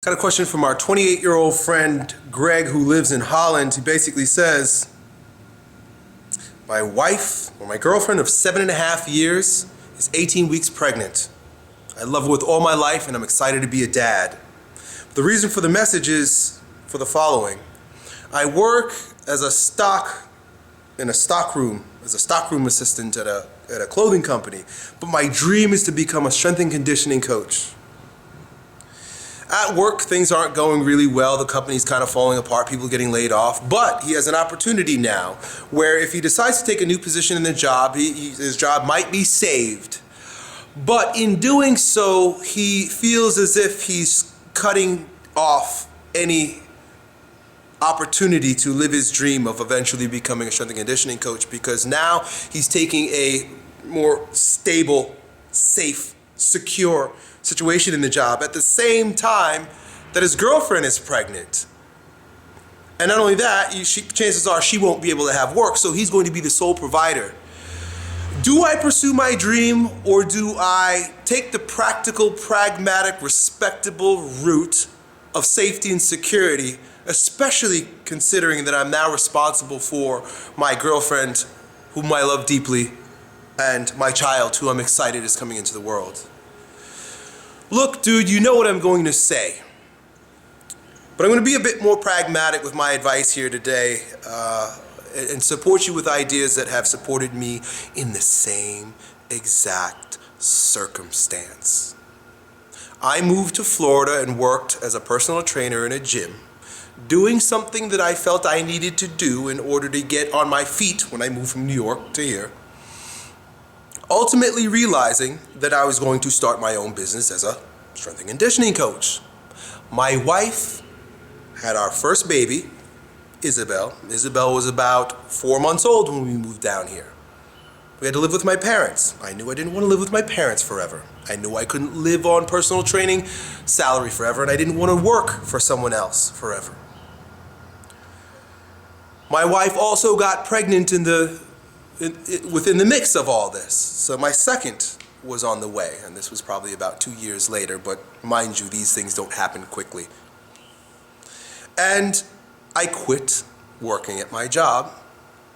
Got a question from our 28-year-old friend Greg, who lives in Holland. He basically says, my wife, or my girlfriend of 7.5 years, is 18 weeks pregnant. I love her with all my life and I'm excited to be a dad. The reason for the message is for the following. I work as a stockroom assistant at a clothing company, but my dream is to become a strength and conditioning coach. At work, things aren't going really well. The company's kind of falling apart, people getting laid off. But he has an opportunity now where if he decides to take a new position in the job, his job might be saved. But in doing so, he feels as if he's cutting off any opportunity to live his dream of eventually becoming a strength and conditioning coach, because now he's taking a more stable, safe, secure situation in the job at the same time that his girlfriend is pregnant. And not only that, chances are she won't be able to have work, so he's going to be the sole provider. Do I pursue my dream, or do I take the practical, pragmatic, respectable route of safety and security, especially considering that I'm now responsible for my girlfriend, whom I love deeply, and my child, who I'm excited is coming into the world? Look, dude, you know what I'm going to say. But I'm going to be a bit more pragmatic with my advice here today and support you with ideas that have supported me in the same exact circumstance. I moved to Florida and worked as a personal trainer in a gym, doing something that I felt I needed to do in order to get on my feet when I moved from New York to here. Ultimately realizing that I was going to start my own business as a strength and conditioning coach. My wife had our first baby, Isabel. Isabel was about 4 months old when we moved down here. We had to live with my parents. I knew I didn't want to live with my parents forever. I knew I couldn't live on personal training salary forever, and I didn't want to work for someone else forever. My wife also got pregnant within the mix of all this. So my second was on the way, and this was probably about 2 years later, but mind you, these things don't happen quickly. And I quit working at my job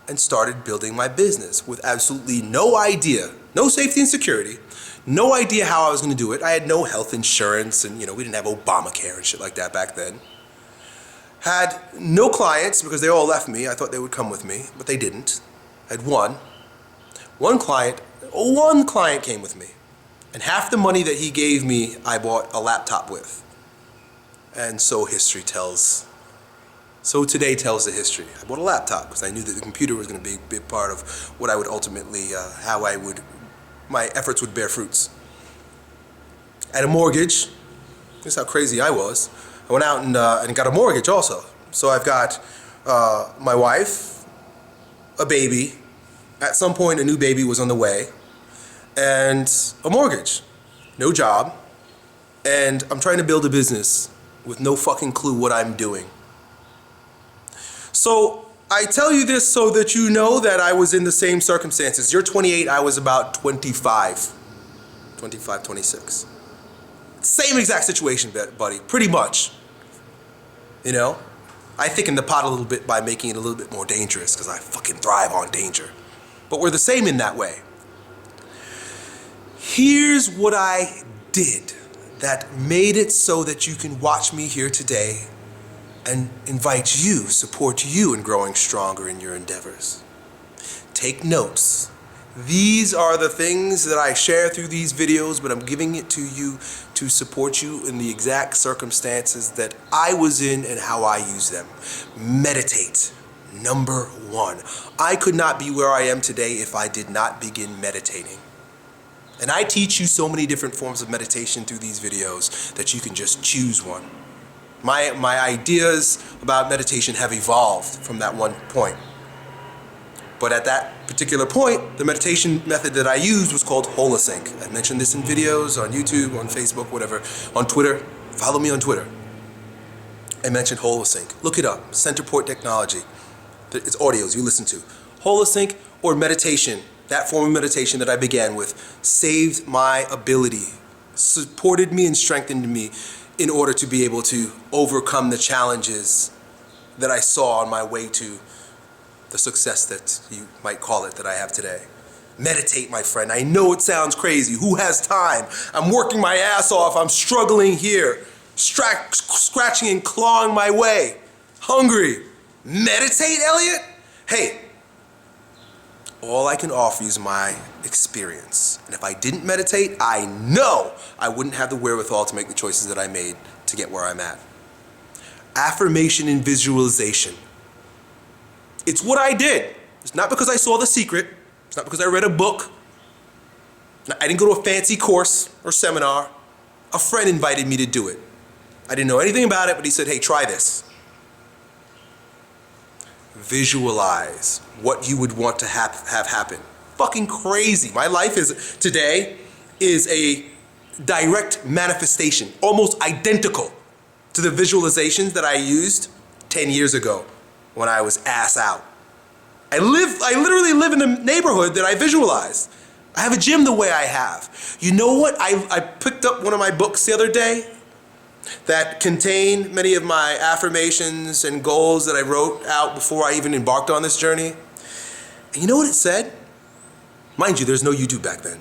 and started building my business with absolutely no idea, no safety and security, no idea how I was going to do it. I had no health insurance, and we didn't have Obamacare and shit like that back then. Had no clients because they all left me. I thought they would come with me, but they didn't. I had one client came with me, and half the money that he gave me I bought a laptop with. And so today tells the history. I bought a laptop because I knew that the computer was going to be a big part of what I would ultimately, my efforts would bear fruits. I had a mortgage. This is how crazy I was. I went out and got a mortgage also. So I've got my wife, a baby. At some point, a new baby was on the way, and a mortgage, no job, and I'm trying to build a business with no fucking clue what I'm doing. So I tell you this so that you know that I was in the same circumstances. You're 28, I was about 25, 26. Same exact situation, buddy, pretty much. I thicken the pot a little bit by making it a little bit more dangerous because I fucking thrive on danger. But we're the same in that way. Here's what I did that made it so that you can watch me here today and support you in growing stronger in your endeavors. Take notes. These are the things that I share through these videos, but I'm giving it to you to support you in the exact circumstances that I was in and how I use them. Meditate. Number 1. I could not be where I am today if I did not begin meditating. And I teach you so many different forms of meditation through these videos that you can just choose one. My ideas about meditation have evolved from that one point. But at that particular point, the meditation method that I used was called Holosync. I mentioned this in videos on YouTube, on Facebook, whatever, on Twitter. Follow me on Twitter. I mentioned Holosync. Look it up. Centerport Technology. It's audios you listen to. Holosync, or meditation, that form of meditation that I began with, saved my ability, supported me and strengthened me in order to be able to overcome the challenges that I saw on my way to the success that you might call it that I have today. Meditate, my friend. I know it sounds crazy. Who has time? I'm working my ass off. I'm struggling here, scratching and clawing my way. Hungry. Meditate, Elliot? Hey, all I can offer you is my experience. And if I didn't meditate, I know I wouldn't have the wherewithal to make the choices that I made to get where I'm at. Affirmation and visualization. It's what I did. It's not because I saw The Secret. It's not because I read a book. I didn't go to a fancy course or seminar. A friend invited me to do it. I didn't know anything about it, but he said, hey, try this. Visualize what you would want to have happen. Fucking crazy. My life today is a direct manifestation, almost identical to the visualizations that I used 10 years ago when I was ass out. I literally live in a neighborhood that I visualized. I have a gym the way I have. You know what? I picked up one of my books the other day that contain many of my affirmations and goals that I wrote out before I even embarked on this journey. And you know what it said? Mind you, there's no YouTube back then.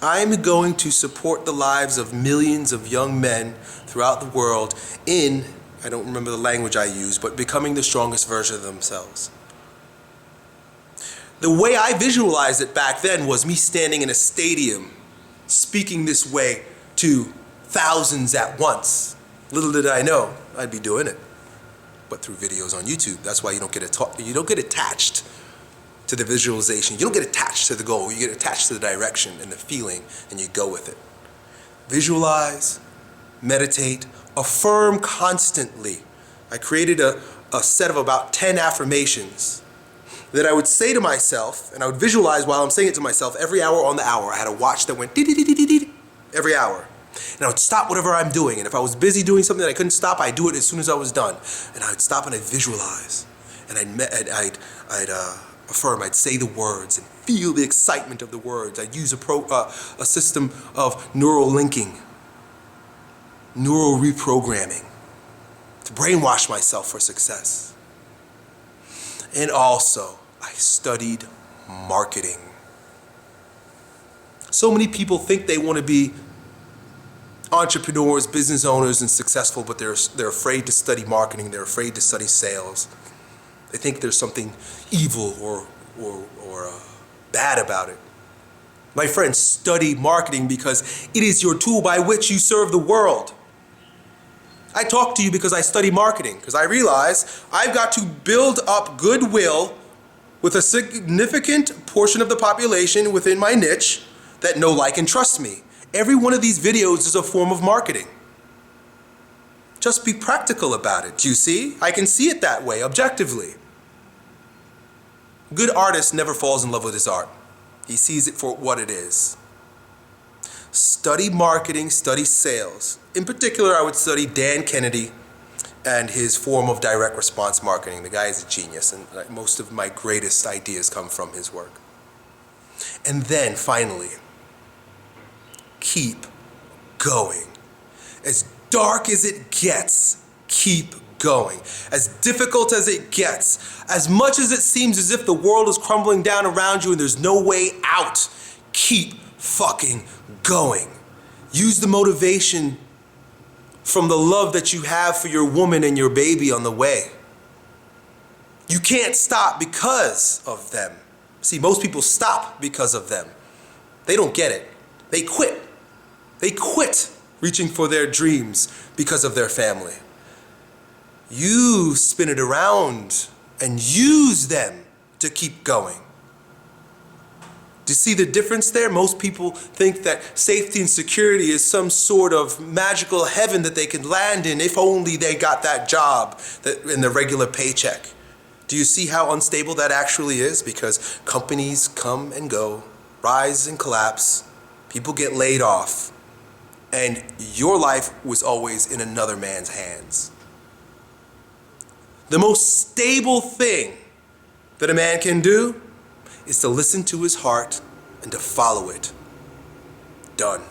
I'm going to support the lives of millions of young men throughout the world in, I don't remember the language I used, but becoming the strongest version of themselves. The way I visualized it back then was me standing in a stadium speaking this way to thousands at once. Little did I know I'd be doing it, but through videos on YouTube. That's why you don't get attached to the visualization. You don't get attached to the goal. You get attached to the direction and the feeling, and you go with it. Visualize, meditate, affirm constantly. I created a set of about 10 affirmations that I would say to myself, and I would visualize while I'm saying it to myself every hour on the hour. I had a watch that went dee-dee-dee-dee-dee every hour. And I would stop whatever I'm doing. And if I was busy doing something that I couldn't stop, I'd do it as soon as I was done. And I'd stop and I'd visualize. And I'd affirm, I'd say the words and feel the excitement of the words. I'd use a system of neural linking, neural reprogramming to brainwash myself for success. And also, I studied marketing. So many people think they want to be entrepreneurs, business owners, and successful, but they're afraid to study marketing. They're afraid to study sales. They think there's something evil or bad about it. My friends, study marketing because it is your tool by which you serve the world. I talk to you because I study marketing, because I realize I've got to build up goodwill with a significant portion of the population within my niche that know, like, and trust me. Every one of these videos is a form of marketing. Just be practical about it. Do you see? I can see it that way, objectively. A good artist never falls in love with his art. He sees it for what it is. Study marketing, study sales. In particular, I would study Dan Kennedy and his form of direct response marketing. The guy is a genius, and most of my greatest ideas come from his work. And then, finally, keep going. As dark as it gets, keep going. As difficult as it gets, as much as it seems as if the world is crumbling down around you and there's no way out, keep fucking going. Use the motivation from the love that you have for your woman and your baby on the way. You can't stop because of them. See, most people stop because of them. They don't get it. They quit. They quit reaching for their dreams because of their family. You spin it around and use them to keep going. Do you see the difference there? Most people think that safety and security is some sort of magical heaven that they can land in if only they got that job and the regular paycheck. Do you see how unstable that actually is? Because companies come and go, rise and collapse, people get laid off, and your life was always in another man's hands. The most stable thing that a man can do is to listen to his heart and to follow it. Done.